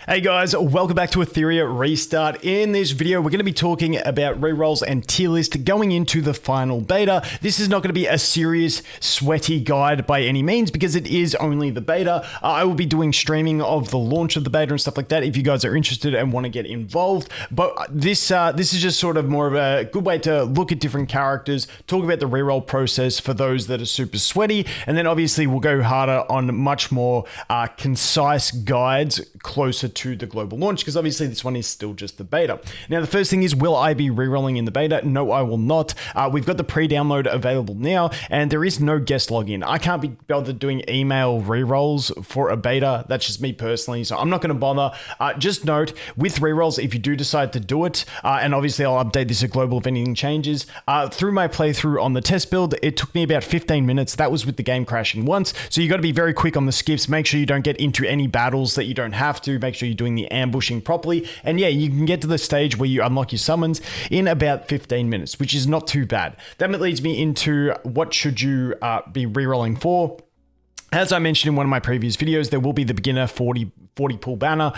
Hey guys, welcome back to Etheria Restart. In this video, we're going to be talking about rerolls and tier list going into the final beta. This is not going to be a serious, sweaty guide by any means because it is only the beta. I will be doing streaming of the launch of the beta and stuff like that if you guys are interested and want to get involved. But this is just sort of more of a good way to look at different characters, talk about the reroll process for those that are super sweaty, and then obviously we'll go harder on much more concise guides closer to the global launch, because obviously this one is still just the beta. Now, the first thing is, will I be rerolling in the beta? No, I will not. We've got the pre-download available now, and there is no guest login. I can't be bothered doing email rerolls for a beta. That's just me personally, so I'm not going to bother. Just note, with rerolls, if you do decide to do it, and obviously I'll update this at global if anything changes, through my playthrough on the test build, it took me about 15 minutes. That was with the game crashing once, so you got to be very quick on the skips. Make sure you don't get into any battles that you don't have to. Make sure you're doing the ambushing properly, and yeah, you can get to the stage where you unlock your summons in about 15 minutes, which is not too bad. That leads me into what should you be rerolling for. As I mentioned in one of my previous videos, there will be the beginner 40 pull banner.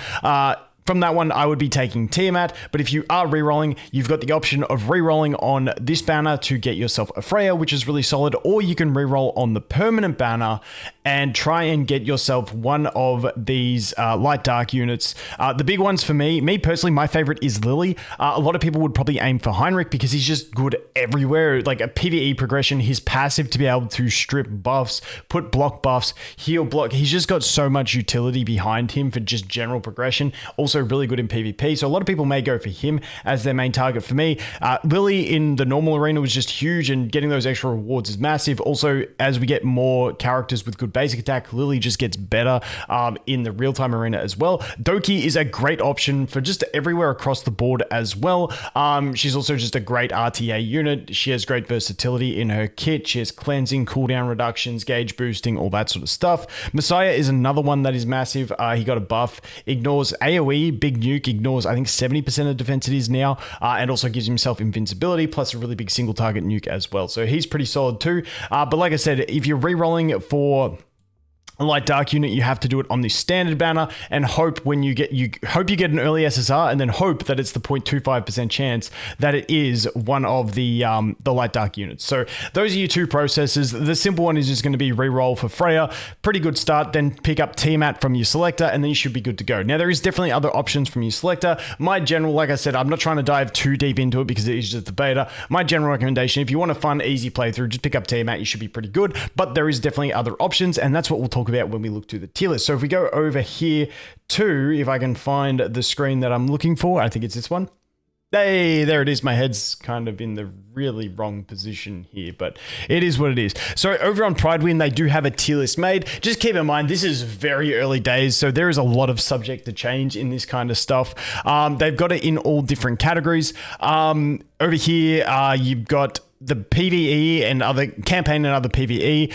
From that one, I would be taking Tiamat, but if you are rerolling, you've got the option of rerolling on this banner to get yourself a Freya, which is really solid, or you can reroll on the permanent banner and try and get yourself one of these light dark units. The big ones for me personally, my favorite is Lily. A lot of people would probably aim for Heinrich because he's just good everywhere. Like a PvE progression, his passive to be able to strip buffs, put block buffs, heal block. He's just got so much utility behind him for just general progression. Also really good in PvP, so a lot of people may go for him as their main target. For me, Lily in the normal arena was just huge, and getting those extra rewards is massive. Also, as we get more characters with good basic attack, Lily just gets better in the real-time arena as well. Doki is a great option for just everywhere across the board as well. She's also just a great RTA unit. She has great versatility in her kit. She has cleansing, cooldown reductions, gauge boosting, all that sort of stuff. Messiah is another one that is massive. He got a buff, ignores AoE, big nuke, ignores I think 70% of defense it is now, and also gives himself invincibility plus a really big single target nuke as well. So he's pretty solid too. But like I said, if you're rerolling for a light dark unit, you have to do it on the standard banner and hope you get an early SSR, and then hope that it's the 0.25% chance that it is one of the light dark units. So those are your two processes. The simple one is just going to be reroll for Freya. Pretty good start. Then pick up Tiamat from your selector, and then you should be good to go. Now, there is definitely other options from your selector. My general, like I said, I'm not trying to dive too deep into it because it is just the beta. My general recommendation, if you want a fun, easy playthrough, just pick up Tiamat. You should be pretty good, but there is definitely other options, and that's what we'll talk about when we look to the tier list. So if we go over here to, if I can find the screen that I'm looking for, I think it's this one. Hey, there it is. My head's kind of in the really wrong position here, but it is what it is. So over on Prydwen, they do have a tier list made. Just keep in mind, this is very early days, so there is a lot of subject to change in this kind of stuff. They've got it in all different categories. Over here, you've got the PvE and other campaign and other PvE,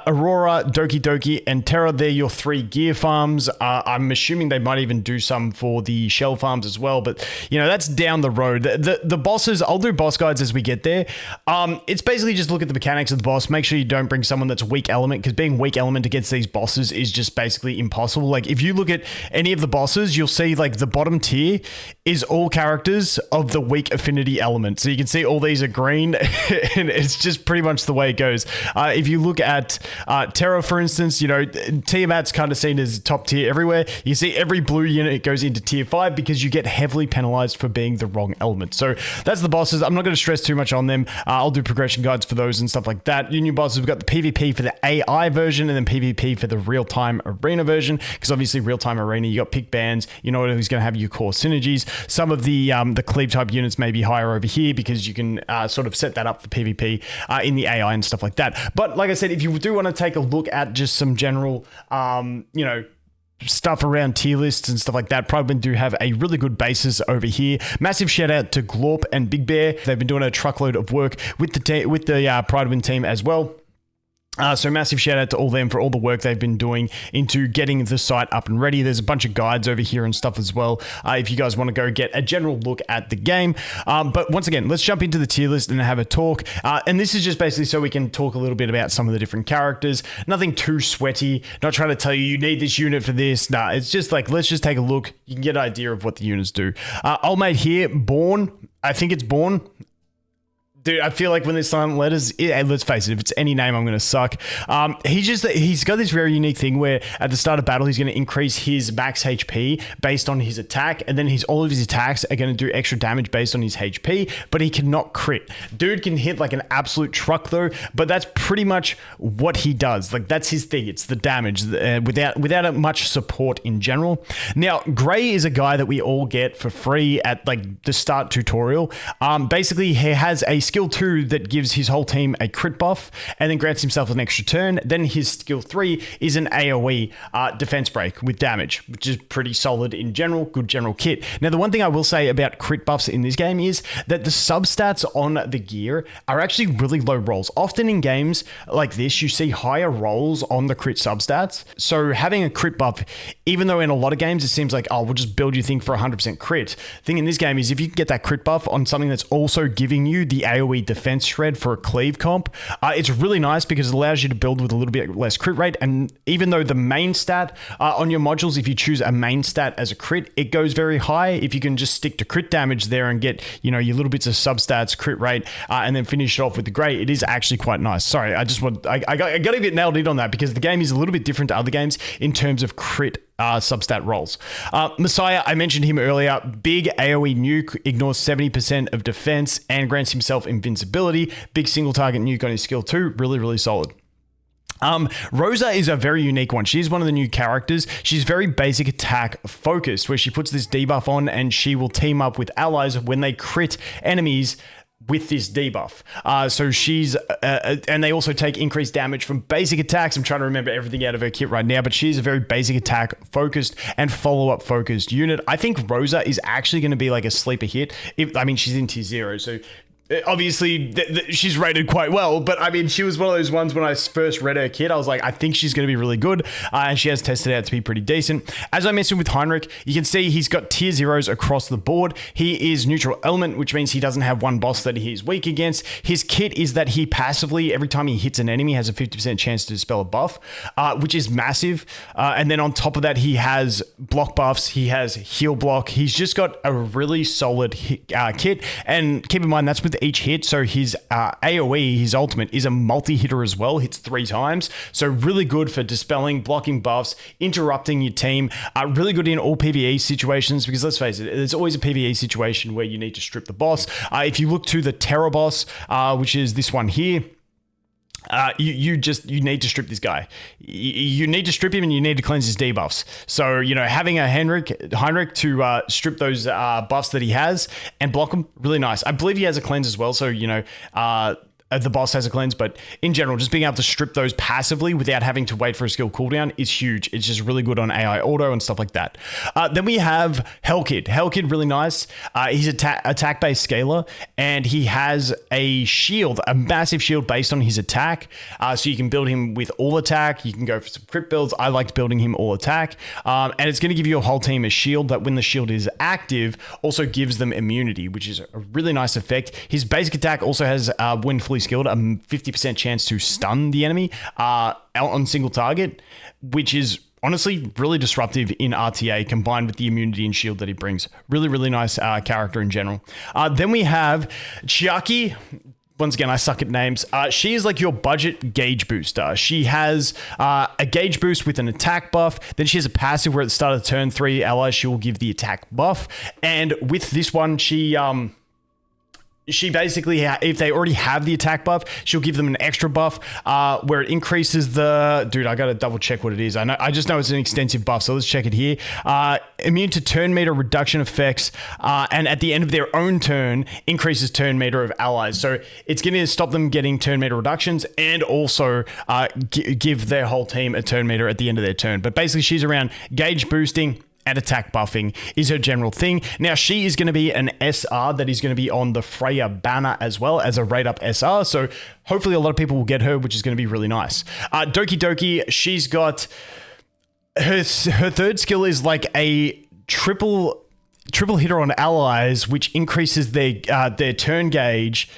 Aurora, Doki, and Terra. They're your three gear farms. I'm assuming they might even do some for the shell farms as well, but you know, that's down the road. The bosses, I'll do boss guides as we get there. It's basically just look at the mechanics of the boss. Make sure you don't bring someone that's weak element, because being weak element against these bosses is just basically impossible. Like if you look at any of the bosses, you'll see like the bottom tier is all characters of the weak affinity element. So you can see all these are green. And it's just pretty much the way it goes. If you look at Terra, for instance, you know, Tiamat's kind of seen as top tier everywhere. You see every blue unit goes into tier 5 because you get heavily penalized for being the wrong element. So that's the bosses. I'm not going to stress too much on them. I'll do progression guides for those and stuff like that. Your new bosses, we've got the PvP for the AI version and then PvP for the real-time arena version, because obviously real-time arena, you got pick bands, you know who's going to have your core synergies. Some of the cleave type units may be higher over here because you can sort of set that up for PvP in the AI and stuff like that. But like I said, if you do want to take a look at just some general, you know, stuff around tier lists and stuff like that, Prydwen do have a really good basis over here. Massive shout out to Glorp and Big Bear. They've been doing a truckload of work with the Prydwen team as well. So massive shout out to all them for all the work they've been doing into getting the site up and ready. There's a bunch of guides over here and stuff as well if you guys want to go get a general look at the game. But once again, let's jump into the tier list and have a talk. And this is just basically so we can talk a little bit about some of the different characters. Nothing too sweaty. Not trying to tell you you need this unit for this. Nah, it's just like, let's just take a look. You can get an idea of what the units do. Old mate here, Born. I think it's Born. Dude, I feel like when there's silent letters, let's face it, if it's any name, I'm going to suck. He's got this very unique thing where at the start of battle, he's going to increase his max HP based on his attack, and then all of his attacks are going to do extra damage based on his HP, but he cannot crit. Dude can hit like an absolute truck though, but that's pretty much what he does. Like that's his thing. It's the damage without much support in general. Now, Gray is a guy that we all get for free at like the start tutorial. Basically, he has a skill 2 that gives his whole team a crit buff and then grants himself an extra turn. Then his skill 3 is an AoE defense break with damage, which is pretty solid in general, good general kit. Now, the one thing I will say about crit buffs in this game is that the substats on the gear are actually really low rolls. Often in games like this, you see higher rolls on the crit substats. So having a crit buff, even though in a lot of games it seems like, oh, we'll just build your thing for 100% crit. Thing in this game is if you can get that crit buff on something that's also giving you the AoE defense shred for a cleave comp, it's really nice because it allows you to build with a little bit less crit rate. And even though the main stat on your modules, if you choose a main stat as a crit, it goes very high. If you can just stick to crit damage there and get, you know, your little bits of substats, crit rate, and then finish it off with the Gray, it is actually quite nice. Sorry, I got to get nailed in on that because the game is a little bit different to other games in terms of crit substat rolls. Messiah, I mentioned him earlier. Big AoE nuke, ignores 70% of defense and grants himself invincibility. Big single target nuke on his skill 2. Really, really solid. Rosa is a very unique one. She's one of the new characters. She's very basic attack focused, where she puts this debuff on and she will team up with allies when they crit enemies with this debuff. So she's, and they also take increased damage from basic attacks. I'm trying to remember everything out of her kit right now, but she's a very basic attack focused and follow-up focused unit. I think Rosa is actually going to be like a sleeper hit. I mean, she's in tier 0, so obviously she's rated quite well, but I mean, she was one of those ones when I first read her kit, I was like, I think she's going to be really good, and she has tested out to be pretty decent. As I mentioned with Heinrich, you can see he's got tier 0s across the board. He is neutral element, which means he doesn't have one boss that he is weak against. His kit is that he passively, every time he hits an enemy, has a 50% chance to dispel a buff, which is massive. And then on top of that, he has block buffs, he has heal block. He's just got a really solid kit, and keep in mind that's with each hit. So his AoE, his ultimate, is a multi-hitter as well, hits 3 times. So really good for dispelling, blocking buffs, interrupting your team. Really good in all PvE situations, because let's face it, there's always a PvE situation where you need to strip the boss. If you look to the Terror boss, which is this one here, you need to strip this guy. You need to strip him and you need to cleanse his debuffs. So, you know, having a Heinrich to strip those buffs that he has and block them, really nice. I believe he has a cleanse as well. So, you know, the boss has a cleanse, but in general, just being able to strip those passively without having to wait for a skill cooldown is huge. It's just really good on AI auto and stuff like that. Then we have Hellkid. Hellkid, really nice. He's attack-based scaler, and he has a shield, a massive shield based on his attack. So you can build him with all attack. You can go for some crit builds. I liked building him all attack. And it's going to give your whole team a shield that when the shield is active, also gives them immunity, which is a really nice effect. His basic attack also has, when fully skilled, a 50% chance to stun the enemy on single target, which is honestly really disruptive in RTA combined with the immunity and shield that he brings. Really, really nice character in general. Then we have Chiaki. Once again, I suck at names. She is like your budget gauge booster. She has a gauge boost with an attack buff. Then she has a passive where at the start of turn 3 allies, she will give the attack buff. And with this one, she basically, if they already have the attack buff, she'll give them an extra buff where it increases the... Dude, I got to double check what it is. I just know it's an extensive buff, so let's check it here. Immune to turn meter reduction effects, and at the end of their own turn, increases turn meter of allies. So it's going to stop them getting turn meter reductions and also give their whole team a turn meter at the end of their turn. But basically, she's around gauge boosting, and attack buffing is her general thing. Now, she is going to be an SR that is going to be on the Freya banner as well as a rate up SR. So hopefully a lot of people will get her, which is going to be really nice. Doki, she's got her third skill is like a triple hitter on allies, which increases their turn gauge.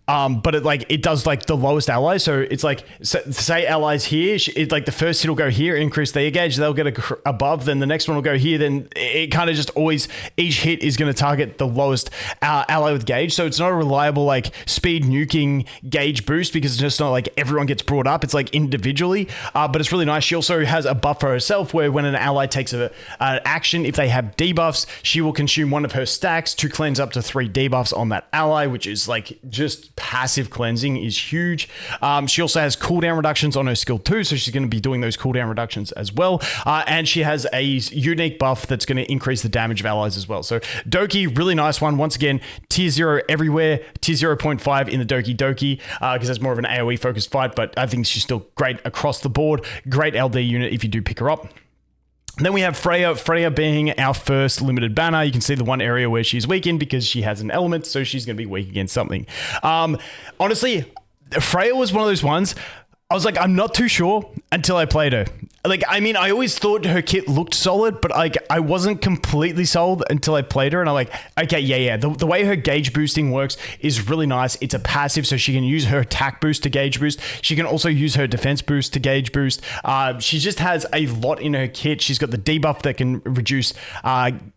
But it does like the lowest ally. So it's like, say allies here, like the first hit will go here, increase their gauge, they'll get above, then the next one will go here, then it kind of just always, each hit is going to target the lowest ally with gauge. So it's not a reliable like speed nuking gauge boost because it's just not like everyone gets brought up. It's like individually, but it's really nice. She also has a buff for herself where when an ally takes an action, if they have debuffs, she will consume one of her stacks to cleanse up to 3 debuffs on that ally, which is like just passive cleansing is huge. She also has cooldown reductions on her skill 2, so she's going to be doing those cooldown reductions as well. And she has a unique buff that's going to increase the damage of allies as well. So Doki, really nice one. Once again, tier 0 everywhere, tier 0.5 in the Doki, because that's more of an AoE focused fight, but I think she's still great across the board. Great LD unit if you do pick her up. Then we have Freya being our first limited banner. You can see the one area where she's weak in because she has an element, so she's going to be weak against something. Honestly, Freya was one of those ones, I was like, I'm not too sure until I played her. Like, I mean, I always thought her kit looked solid, but like I wasn't completely sold until I played her, and I'm like, okay, yeah. The way her gauge boosting works is really nice. It's a passive, so she can use her attack boost to gauge boost. She can also use her defense boost to gauge boost. She just has a lot in her kit. She's got the debuff that can reduce.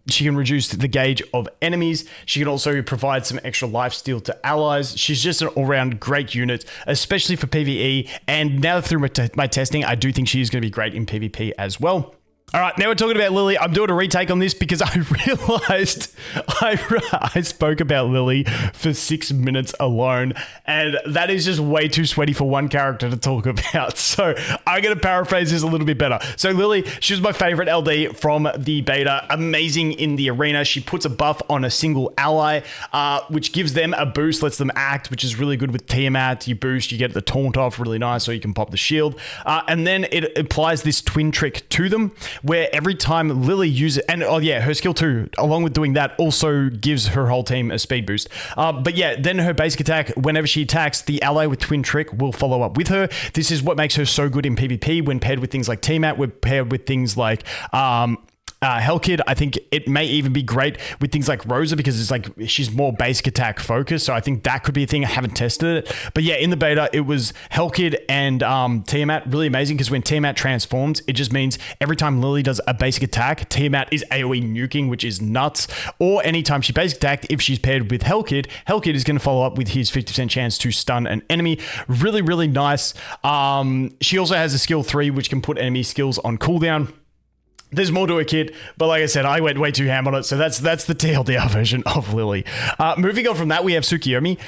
She can reduce the gauge of enemies. She can also provide some extra lifesteal to allies. She's just an all-round great unit, especially for PvE. And now through my testing, I do think she is going to be great in PvP as well. All right, now we're talking about Lily. I'm doing a retake on this because I realized I spoke about Lily for 6 minutes alone, and that is just way too sweaty for one character to talk about. So I'm going to paraphrase this a little bit better. So Lily, she was my favorite LD from the beta. Amazing in the arena. She puts a buff on a single ally, which gives them a boost, lets them act, which is really good with Tiamat. You boost, you get the taunt off really nice, so you can pop the shield. And then it applies this twin trick to them, where every time Lily uses, and her skill 2, along with doing that, also gives her whole team a speed boost. But yeah, then her basic attack, whenever she attacks, the ally with twin trick will follow up with her. This is what makes her so good in PvP when paired with things like Tiamat, when paired with things like Hellkid. I think it may even be great with things like Rosa because it's like she's more basic attack focused. So I think that could be a thing. I haven't tested it, but yeah, in the beta it was Hellkid and Tiamat. Really amazing because when Tiamat transforms, it just means every time Lily does a basic attack, Tiamat is AoE nuking, which is nuts. Or anytime she basic attacked, if she's paired with Hellkid, Hellkid is going to follow up with his 50% chance to stun an enemy. Really, really nice. She also has a skill 3, which can put enemy skills on cooldown. There's more to a kit, but like I said, I went way too ham on it, so that's the TLDR version of Lily. Moving on from that, we have Sukiomi.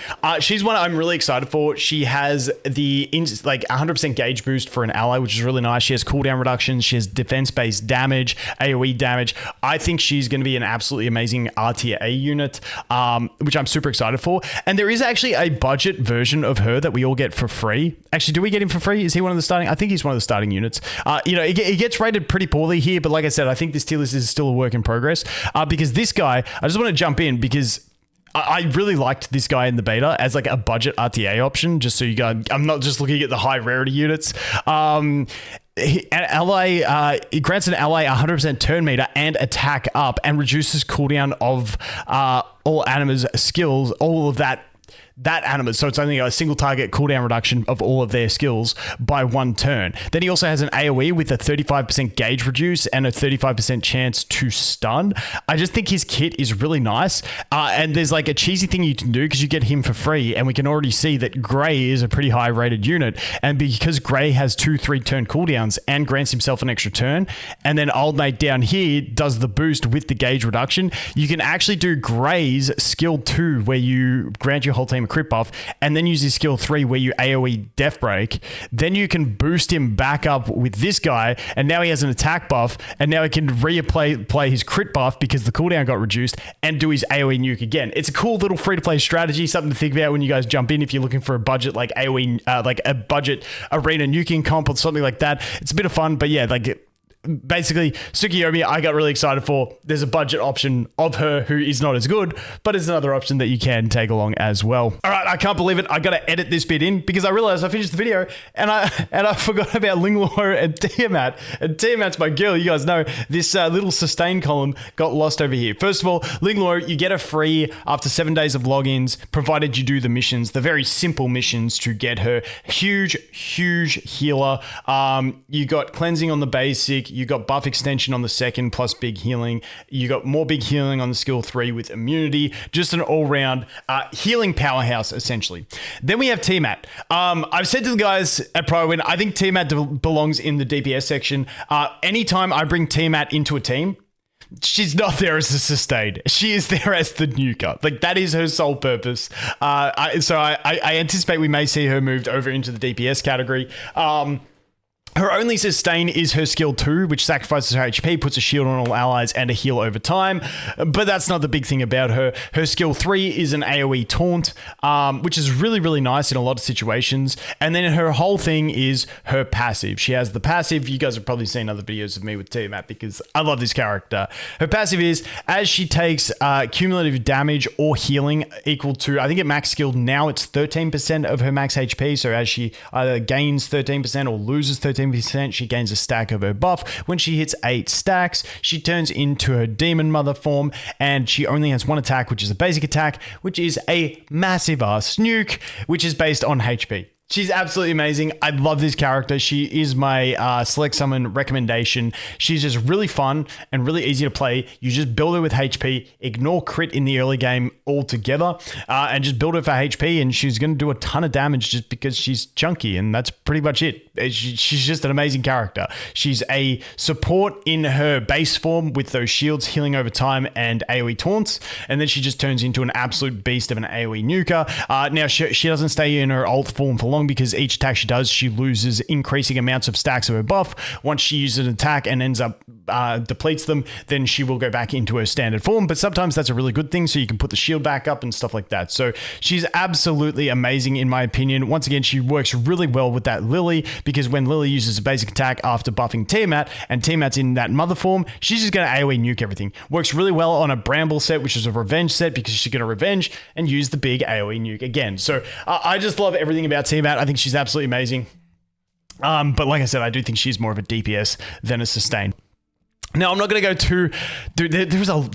She's one I'm really excited for. She has the 100% gauge boost for an ally, which is really nice. She has cooldown reductions. She has defense-based damage, AoE damage. I think she's going to be an absolutely amazing RTA unit, which I'm super excited for. And there is actually a budget version of her that we all get for free. Actually, do we get him for free? Is he one of the starting? I think he's one of the starting units. It gets rated pretty poorly here, but like I said, I think this tier list is still a work in progress because this guy, I just want to jump in because I really liked this guy in the beta as like a budget RTA option, just so you guys, I'm not just looking at the high rarity units. It grants an ally 100% turn meter and attack up and reduces cooldown of all anima's skills, all of that anima, so it's only a single target cooldown reduction of all of their skills by 1 turn. Then he also has an AoE with a 35% gauge reduce and a 35% chance to stun. I just think his kit is really nice, and there's like a cheesy thing you can do because you get him for free, and we can already see that Grey is a pretty high rated unit, and because Grey has 2-3 turn cooldowns and grants himself an extra turn, and then Old Mate down here does the boost with the gauge reduction, you can actually do Grey's skill 2 where you grant your whole team a crit buff, and then use his skill 3 where you AoE Death Break. Then you can boost him back up with this guy, and now he has an attack buff, and now he can play his crit buff because the cooldown got reduced, and do his AoE nuke again. It's a cool little free-to-play strategy, something to think about when you guys jump in if you're looking for a budget like AoE, like a budget arena nuking comp or something like that. It's a bit of fun, but yeah, like basically, Sukiomi, I got really excited for. There's a budget option of her who is not as good, but it's another option that you can take along as well. All right, I can't believe it. I got to edit this bit in because I realized I finished the video and I forgot about Linglor and Tiamat. And Tiamat's my girl. You guys know this little sustain column got lost over here. First of all, Linglor, you get her free after 7 days of logins, provided you do the missions, the very simple missions to get her. Huge healer. You got cleansing on the basic. You got buff extension on the second plus big healing. You got more big healing on the skill 3 with immunity. Just an all-round healing powerhouse, essentially. Then we have Tiamat. I've said to the guys at Prydwen, I think Tiamat belongs in the DPS section. Anytime I bring Tiamat into a team, she's not there as a sustain. She is there as the nuker. Like, that is her sole purpose. So I anticipate we may see her moved over into the DPS category. Her only sustain is her skill 2, which sacrifices her HP, puts a shield on all allies and a heal over time. But that's not the big thing about her. Her skill 3 is an AoE taunt, which is really nice in a lot of situations. And then her whole thing is her passive. She has the passive. You guys have probably seen other videos of me with Tiamat because I love this character. Her passive is, as she takes cumulative damage or healing equal to, I think at max skill now it's 13% of her max HP. So as she either gains 13% or loses 13%, she gains a stack of her buff. When she hits 8 stacks, she turns into her demon mother form, and she only has one attack, which is a basic attack, which is a massive ass nuke, which is based on HP. She's absolutely amazing. I love this character. She is my select summon recommendation. She's just really fun and really easy to play. You just build her with HP, ignore crit in the early game altogether, and just build her for HP, and she's going to do a ton of damage just because she's chunky, and that's pretty much it. She's just an amazing character. She's a support in her base form with those shields healing over time and AoE taunts, and then she just turns into an absolute beast of an AoE nuker. Now, she doesn't stay in her ult form for long because each attack she does, she loses increasing amounts of stacks of her buff. Once she uses an attack and ends up depletes them, then she will go back into her standard form. But sometimes that's a really good thing, so you can put the shield back up and stuff like that. So she's absolutely amazing in my opinion. Once again, she works really well with that Lily, because when Lily uses a basic attack after buffing Tiamat, and Tiamat's in that mother form, she's just going to AoE nuke everything. Works really well on a Bramble set, which is a revenge set, because she's going to revenge and use the big AoE nuke again. So I just love everything about Tiamat. I think she's absolutely amazing. But like I said, I do think she's more of a DPS than a sustain. Now, I'm not going to go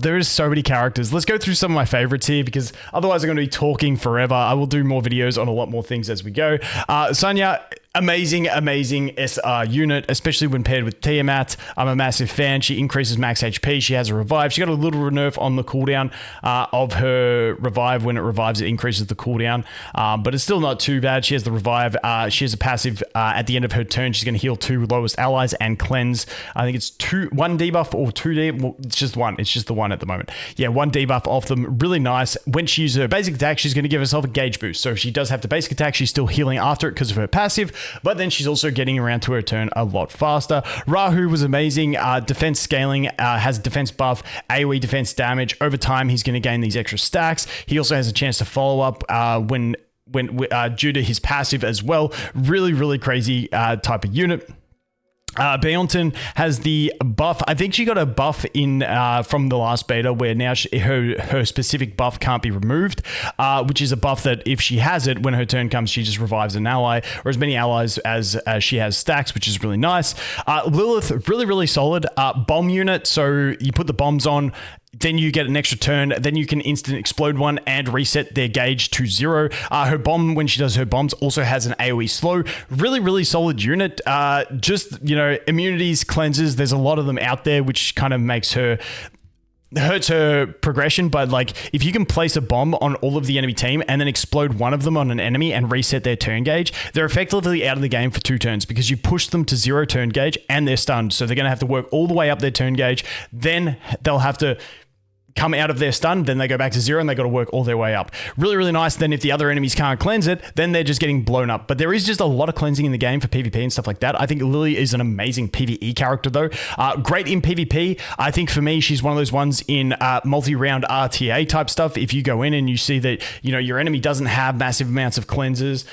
there is so many characters. Let's go through some of my favorites here, because otherwise I'm going to be talking forever. I will do more videos on a lot more things as we go. Sonya, amazing SR unit, especially when paired with Tiamat. I'm a massive fan. She increases max HP. She has a revive. She got a little nerf on the cooldown of her revive. When it revives, it increases the cooldown, but it's still not too bad. She has the revive. She has a passive at the end of her turn. She's going to heal 2 lowest allies and cleanse. I think it's 1 debuff or 2 debuff. Well, it's just 1. It's just the 1 at the moment. Yeah, 1 debuff off them. Really nice. When she uses her basic attack, she's going to give herself a gauge boost. So if she does have the basic attack, she's still healing after it because of her passive. But then she's also getting around to her turn a lot faster. Rahu was amazing. Defense scaling, has defense buff, AoE defense damage. Over time, he's going to gain these extra stacks. He also has a chance to follow up when due to his passive as well. Really crazy type of unit. Beonton has the buff. I think she got a buff in from the last beta where now her specific buff can't be removed, which is a buff that if she has it, when her turn comes, she just revives an ally or as many allies as she has stacks, which is really nice. Lilith, really solid. Bomb unit, so you put the bombs on, then you get an extra turn, then you can instant explode one and reset their gauge to 0. Her bomb, when she does her bombs, also has an AoE slow. Really solid unit. Just, immunities, cleanses, there's a lot of them out there, which kind of hurts her progression. But like, if you can place a bomb on all of the enemy team and then explode one of them on an enemy and reset their turn gauge, they're effectively out of the game for 2 turns because you push them to 0 turn gauge and they're stunned. So they're going to have to work all the way up their turn gauge. Then they'll have to come out of their stun, then they go back to 0 and they got to work all their way up. Really nice. Then if the other enemies can't cleanse it, then they're just getting blown up. But there is just a lot of cleansing in the game for PvP and stuff like that. I think Lily is an amazing PvE character though. Great in PvP. I think for me, she's one of those ones in multi-round RTA type stuff. If you go in and you see that, your enemy doesn't have massive amounts of cleanses,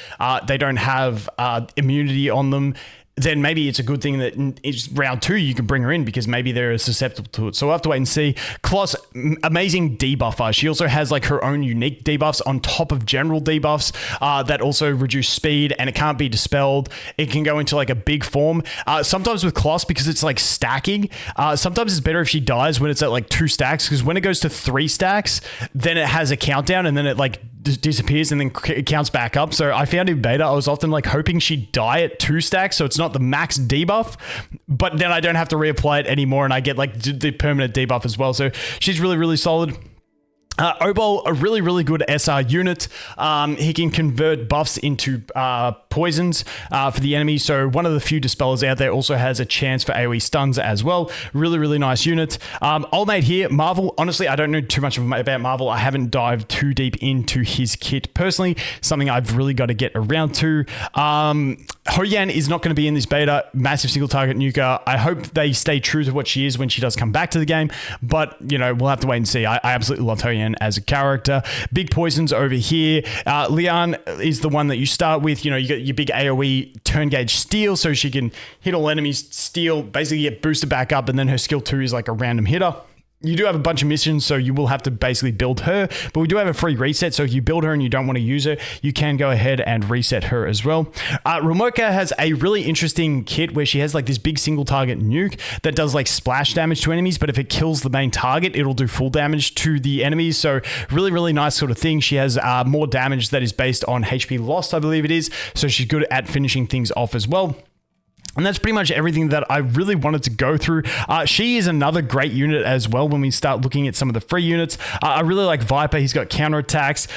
they don't have immunity on them, then maybe it's a good thing that it's round 2 you can bring her in because maybe they're susceptible to it. So we'll have to wait and see. Kloss, amazing debuffer. She also has like her own unique debuffs on top of general debuffs that also reduce speed, and it can't be dispelled. It can go into like a big form. Sometimes with Kloss, because it's like stacking, sometimes it's better if she dies when it's at like 2 stacks, because when it goes to 3 stacks, then it has a countdown and then it like disappears and then it counts back up. So I found in beta, I was often like hoping she'd die at 2 stacks, so it's not the max debuff, but then I don't have to reapply it anymore and I get like the permanent debuff as well. So she's really, really solid. Obol, a really, really good SR unit. He can convert buffs into poisons for the enemy. So one of the few dispellers out there, also has a chance for AoE stuns as well. Really, really nice unit. Old mate here, Marvel. Honestly, I don't know too much about Marvel. I haven't dived too deep into his kit personally. Something I've really got to get around to. Hoyan is not going to be in this beta. Massive single target nuker. I hope they stay true to what she is when she does come back to the game. But, you know, we'll have to wait and see. I absolutely love Hoyan as a character. Big poisons over here. Lian is the one that you start with. You know, you got your big AoE turn gauge steal, so she can hit all enemies, steal, basically get boosted back up, and then her skill 2 is like a random hitter. You do have a bunch of missions, so you will have to basically build her, but we do have a free reset, so if you build her and you don't want to use her, you can go ahead and reset her as well. Ramoka has a really interesting kit where she has like this big single target nuke that does like splash damage to enemies, but if it kills the main target, it'll do full damage to the enemies, so really, really nice sort of thing. She has more damage that is based on HP lost, I believe it is, so she's good at finishing things off as well. And that's pretty much everything that I really wanted to go through. She is another great unit as well when we start looking at some of the free units. I really like Viper. He's got counterattacks.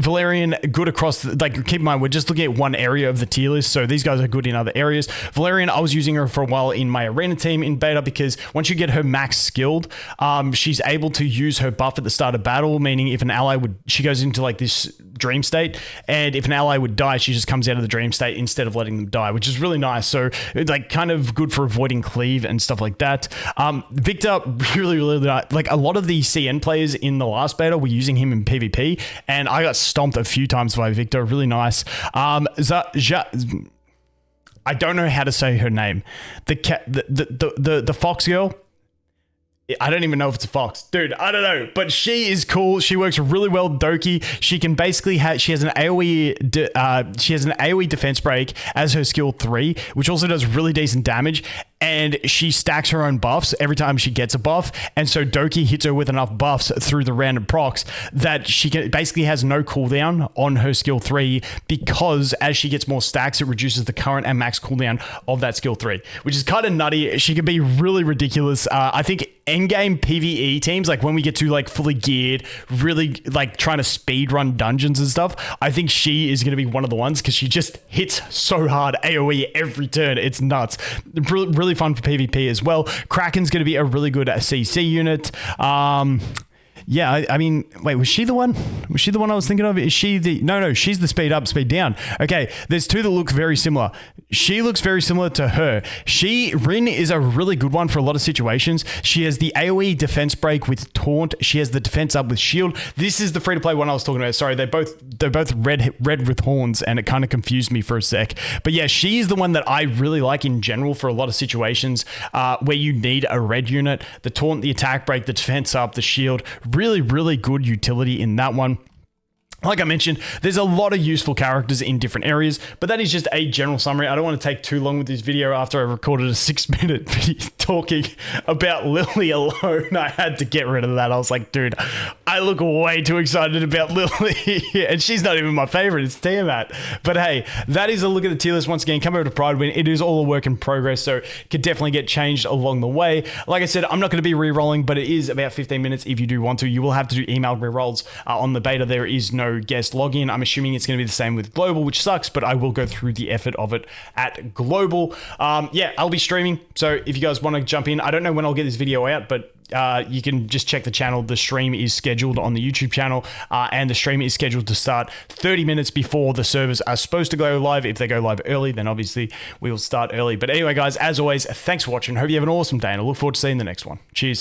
Valerian, good across, like keep in mind, we're just looking at one area of the tier list, so these guys are good in other areas. Valerian, I was using her for a while in my arena team in beta because once you get her max skilled, she's able to use her buff at the start of battle, meaning if an ally would, she goes into like this dream state, and if an ally would die, she just comes out of the dream state instead of letting them die, which is really nice. So it's like kind of good for avoiding cleave and stuff like that. Victor, really, really like a lot of the CN players in the last beta were using him in PvP, and I got stomped a few times by Victor. Really nice. I don't know how to say her name. The fox girl. I don't even know if it's a fox. Dude, I don't know. But she is cool. She works really well with Doki. She can basically she has an AoE defense break as her skill 3, which also does really decent damage. And she stacks her own buffs every time she gets a buff. And so Doki hits her with enough buffs through the random procs that she basically has no cooldown on her skill 3, because as she gets more stacks, it reduces the current and max cooldown of that skill 3, which is kind of nutty. She can be really ridiculous. I think endgame PvE teams, like when we get to like fully geared, really like trying to speed run dungeons and stuff, I think she is going to be one of the ones, because she just hits so hard AoE every turn. It's nuts. Really fun for PvP as well. Kraken's going to be a really good CC unit. Yeah, I mean, wait, was she the one? Was she the one I was thinking of? Is she the... No, she's the speed up, speed down. Okay, there's two that look very similar. She looks very similar to her. Rin is a really good one for a lot of situations. She has the AoE defense break with taunt. She has the defense up with shield. This is the free-to-play one I was talking about. Sorry, they're both red with horns, and it kind of confused me for a sec. But yeah, she's the one that I really like in general for a lot of situations where you need a red unit. The taunt, the attack break, the defense up, the shield. Really, really good utility in that one. Like I mentioned, there's a lot of useful characters in different areas, but that is just a general summary. I don't want to take too long with this video after I recorded a 6-minute video talking about Lily alone. I had to get rid of that. I was like, dude, I look way too excited about Lily, and she's not even my favorite. It's Tiamat. But hey, that is a look at the tier list. Once again, come over to Prydwen. It is all a work in progress, so it could definitely get changed along the way. Like I said, I'm not going to be re-rolling, but it is about 15 minutes if you do want to. You will have to do emailed re-rolls on the beta. There is no guest login. I'm assuming it's going to be the same with global, which sucks, but I will go through the effort of it at global. Yeah, I'll be streaming, so if you guys want to jump in, I don't know when I'll get this video out, but you can just check the channel. The stream is scheduled on the YouTube channel, and the stream is scheduled to start 30 minutes before the servers are supposed to go live. If they go live early, then obviously we will start early. But anyway, guys, as always, thanks for watching. Hope you have an awesome day, and I look forward to seeing the next one. Cheers.